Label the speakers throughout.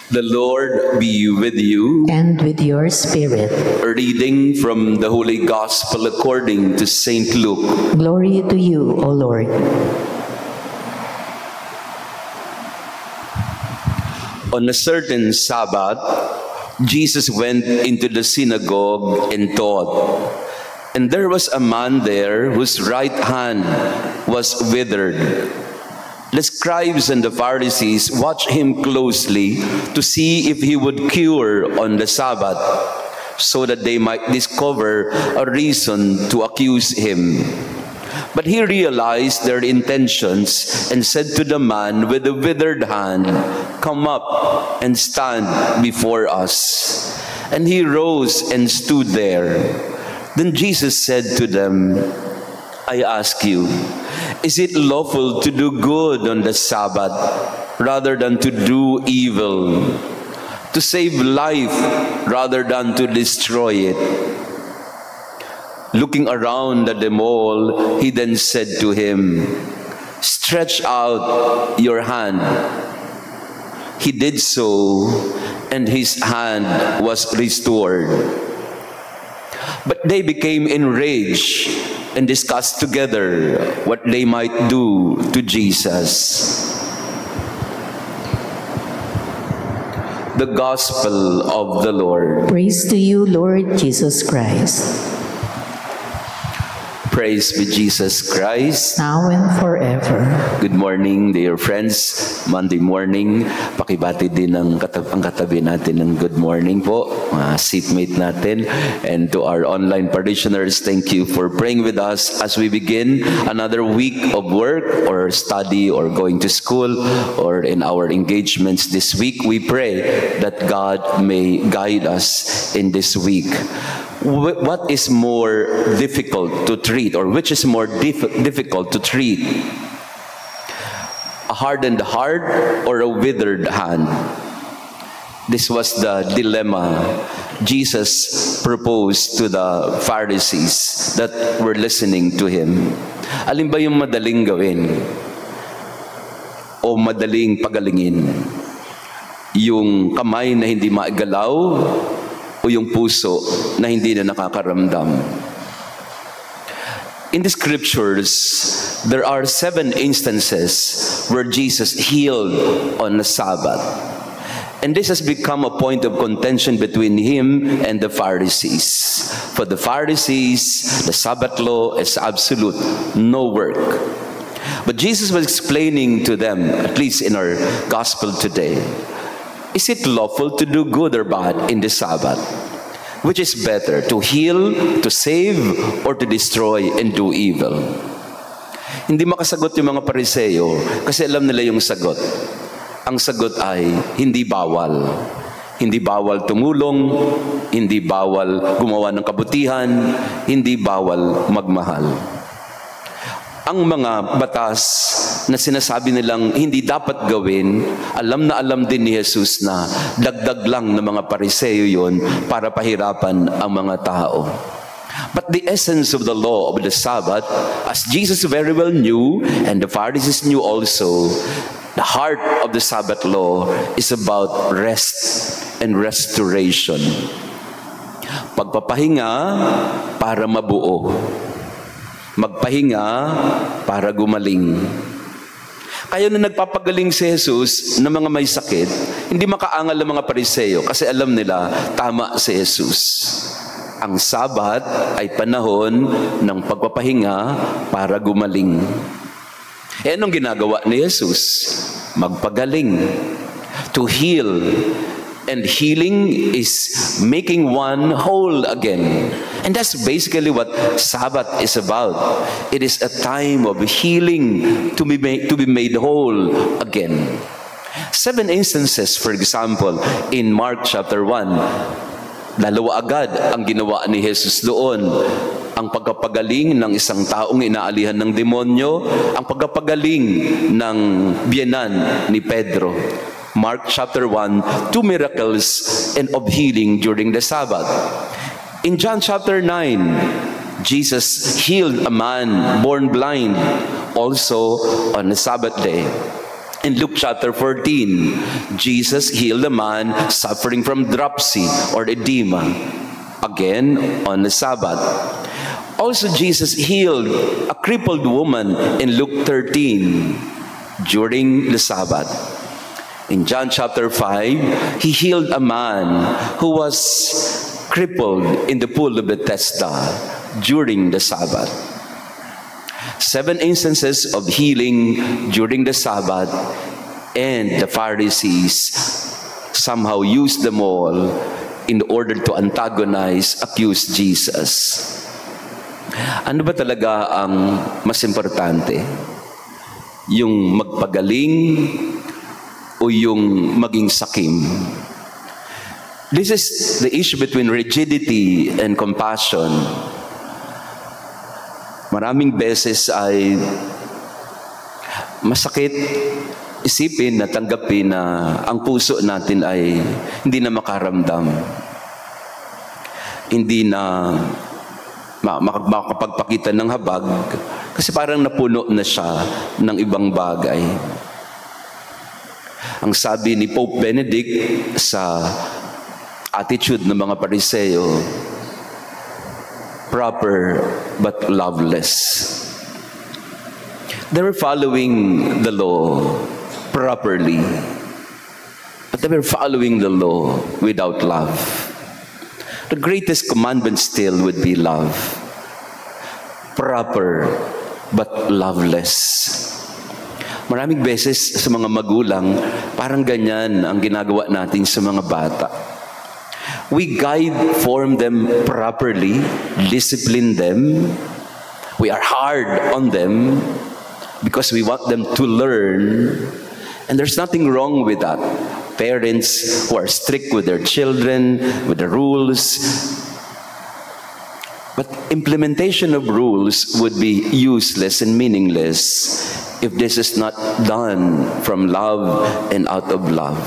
Speaker 1: The Lord be with you.
Speaker 2: And with your spirit.
Speaker 1: A reading from the Holy Gospel according to St. Luke.
Speaker 2: Glory to you, O Lord.
Speaker 1: On a certain Sabbath, Jesus went into the synagogue and taught. And there was a man there whose right hand was withered. The scribes and the Pharisees watched him closely to see if he would cure on the Sabbath, so that they might discover a reason to accuse him. But he realized their intentions and said to the man with the withered hand, "Come up and stand before us." And he rose and stood there. Then Jesus said to them, "I ask you, is it lawful to do good on the Sabbath rather than to do evil, to save life rather than to destroy it?" Looking around at them all, he then said to him, "Stretch out your hand." He did so, and his hand was restored. But they became enraged and discussed together what they might do to Jesus. The Gospel of the Lord.
Speaker 2: Praise to you, Lord Jesus Christ.
Speaker 1: Praise be Jesus Christ.
Speaker 2: Now and forever.
Speaker 1: Good morning, dear friends. Monday morning. Pakibati din ang katabi natin ng good morning po, seatmate natin. And to our online parishioners, thank you for praying with us as we begin another week of work or study or going to school or in our engagements this week. We pray that God may guide us in this week. What is more difficult to treat, or which is more difficult to treat? A hardened heart or a withered hand? This was the dilemma Jesus proposed to the Pharisees that were listening to him. Alin ba yung madaling gawin o madaling pagalingin? Yung kamay na hindi maigalaw o yung puso na hindi na nakakaramdam? In the scriptures, there are 7 instances where Jesus healed on the Sabbath. And this has become a point of contention between him and the Pharisees. For the Pharisees, the Sabbath law is absolute, no work. But Jesus was explaining to them, at least in our gospel today, is it lawful to do good or bad in the Sabbath? Which is better, to heal, to save, or to destroy and do evil? Hindi makasagot yung mga Pariseo kasi alam nila yung sagot. Ang sagot ay hindi bawal. Hindi bawal tumulong, hindi bawal gumawa ng kabutihan, hindi bawal magmahal. Ang mga batas na sinasabi nilang hindi dapat gawin, alam na alam din ni Jesus na dagdag lang ng mga Pariseo yon para pahirapan ang mga tao. But the essence of the law of the Sabbath, as Jesus very well knew, and the Pharisees knew also, the heart of the Sabbath law is about rest and restoration. Pagpapahinga para mabuo. Magpahinga para gumaling. Kaya nung nagpapagaling si Jesus ng mga may sakit, hindi makaangal ang mga Pariseo kasi alam nila tama si Jesus. Ang Sabat ay panahon ng pagpapahinga para gumaling. Eh anong ginagawa ni Jesus? Magpagaling. To heal. And healing is making one whole again. And that's basically what Sabbath is about. It is a time of healing to be made whole again. 7 instances, for example, in Mark chapter 1. Dalawa agad ang ginawa ni Jesus doon. Ang pagpapagaling ng isang taong inaalihan ng demonyo, ang pagpapagaling ng biyenan ni Pedro. Mark chapter 1, 2 miracles and of healing during the Sabbath. In John chapter 9, Jesus healed a man born blind also on the Sabbath day. In Luke chapter 14, Jesus healed a man suffering from dropsy or edema, again on the Sabbath. Also, Jesus healed a crippled woman in Luke 13 during the Sabbath. In John chapter 5, he healed a man who was crippled in the pool of Bethesda during the Sabbath. 7 instances of healing during the Sabbath, and the Pharisees somehow used them all in order to antagonize, accuse Jesus. Ano ba talaga ang mas importante? Yung magpagaling o yung maging sakim? This is the issue between rigidity and compassion. Maraming beses ay masakit isipin na tanggapin na ang puso natin ay hindi na makaramdam. Hindi na makapagpakita ng habag kasi parang napuno na siya ng ibang bagay. Ang sabi ni Pope Benedict sa attitude ng mga Pariseo, proper but loveless. They were following the law properly, but they were following the law without love. The greatest commandment still would be love. Proper but loveless. Maraming beses sa mga magulang, parang ganyan ang ginagawa natin sa mga bata. We guide, form them properly, discipline them. We are hard on them because we want them to learn. And there's nothing wrong with that. Parents who are strict with their children, with the rules. But implementation of rules would be useless and meaningless if this is not done from love and out of love.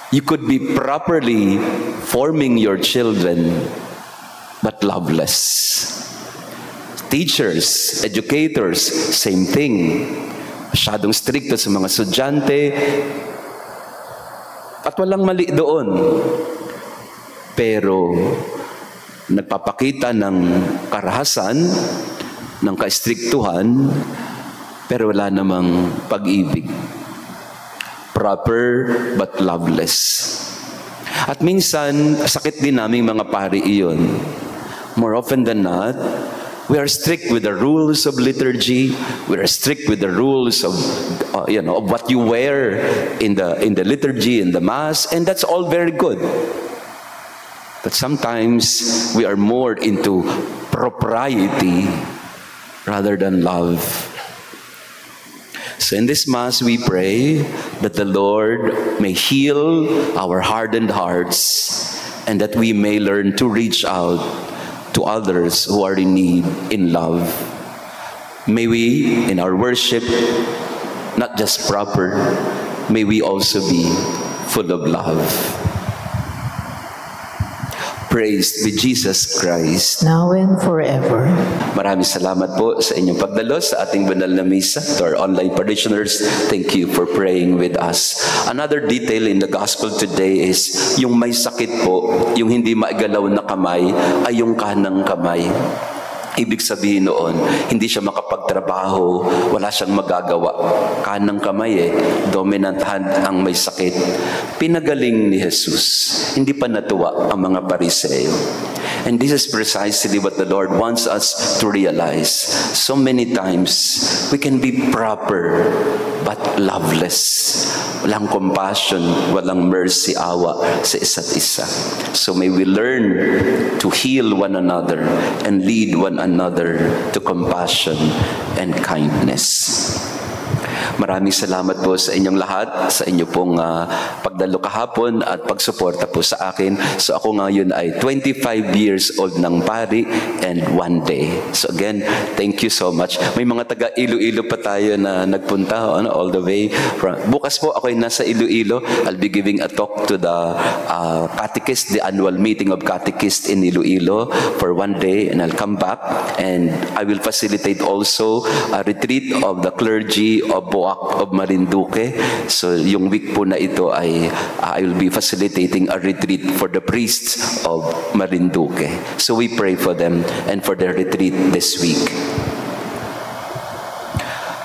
Speaker 1: You could be properly forming your children, but loveless. Teachers, educators, same thing. Masyadong stricto sa mga estudyante, at walang mali doon. Pero nagpapakita ng karahasan, ng kastriktuhan, pero wala namang pag-ibig. Proper but loveless. At minsan, sakit din naming mga pari iyon. More often than not, we are strict with the rules of liturgy. We are strict with the rules of, of what you wear in the liturgy, in the Mass, and that's all very good. But sometimes we are more into propriety rather than love. So in this Mass, we pray that the Lord may heal our hardened hearts and that we may learn to reach out to others who are in need in love. May we, in our worship, not just proper, may we also be full of love. Praised be Jesus Christ.
Speaker 2: Now and forever.
Speaker 1: Maraming salamat po sa inyong pagdalo sa ating banal na misa. To our online parishioners, thank you for praying with us. Another detail in the gospel today is yung may sakit po, yung hindi maigalaw na kamay, ay yung kanang kamay. Ibig sabihin noon, hindi siya makapagtrabaho, wala siyang magagawa. Kanang kamay dominant hand ang may sakit. Pinagaling ni Jesus. Hindi pa natuwa ang mga Pariseo. And this is precisely what the Lord wants us to realize. So many times, we can be proper but loveless. Walang compassion, walang mercy, awa sa isa't isa. So may we learn to heal one another and lead one another to compassion and kindness. Maraming salamat po sa inyong lahat, sa inyo pong pagdalo kahapon at pagsuporta po sa akin. So ako ngayon ay 25 years old ng pari and 1 day. So again, thank you so much. May mga taga Iloilo pa tayo na nagpunta all the way. Bukas po ako ay nasa Iloilo. I'll be giving a talk to the catechist, the annual meeting of catechists in Iloilo for 1 day, and I'll come back and I will facilitate also a retreat of the clergy of Boa MOAC of Marinduque. So yung week po na ito ay I will be facilitating a retreat for the priests of Marinduque. So we pray for them and for their retreat this week.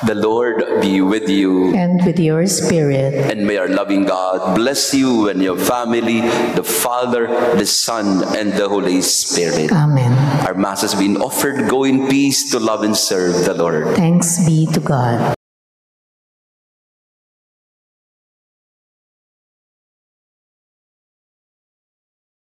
Speaker 1: The Lord be with you.
Speaker 2: And with your spirit.
Speaker 1: And may our loving God bless you and your family, the Father, the Son, and the Holy Spirit.
Speaker 2: Amen.
Speaker 1: Our Mass has been offered. Go in peace to love and serve the Lord.
Speaker 2: Thanks be to God.